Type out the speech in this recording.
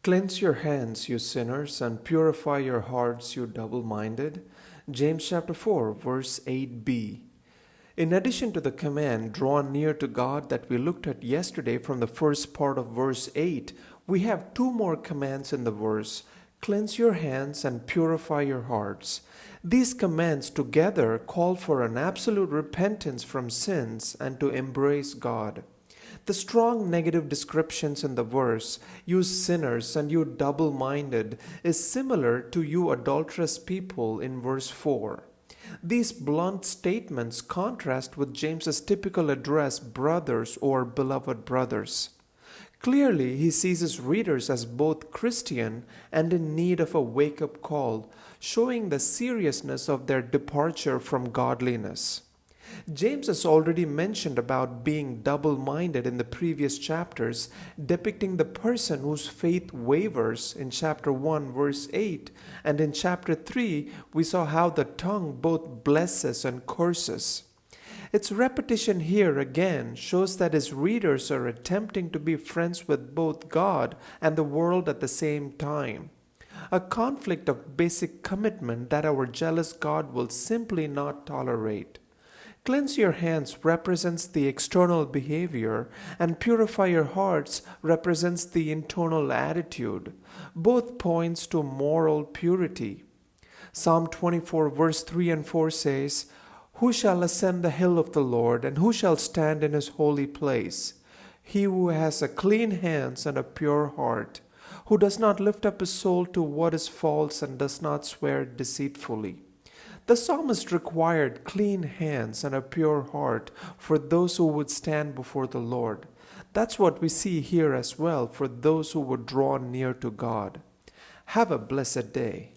Cleanse your hands, you sinners, and purify your hearts, you double-minded. James chapter 4, verse 8b. In addition to the command, draw near to God, that we looked at yesterday from the first part of verse 8, we have two more commands in the verse. Cleanse your hands and purify your hearts. These commands together call for an absolute repentance from sins and to embrace God. The strong negative descriptions in the verse, you sinners and you double-minded, is similar to you adulterous people in verse 4. These blunt statements contrast with James's typical address, brothers or beloved brothers. Clearly, he sees his readers as both Christian and in need of a wake-up call, showing the seriousness of their departure from godliness. James has already mentioned about being double-minded in the previous chapters, depicting the person whose faith wavers in chapter 1 verse 8, and in chapter 3 we saw how the tongue both blesses and curses. Its repetition here again shows that his readers are attempting to be friends with both God and the world at the same time. A conflict of basic commitment that our jealous God will simply not tolerate. Cleanse your hands represents the external behavior, and purify your hearts represents the internal attitude. Both points to moral purity. Psalm 24 verse 3 and 4 says, "Who shall ascend the hill of the Lord, and who shall stand in his holy place? He who has a clean hands and a pure heart, who does not lift up his soul to what is false and does not swear deceitfully." The psalmist required clean hands and a pure heart for those who would stand before the Lord. That's what we see here as well for those who would draw near to God. Have a blessed day.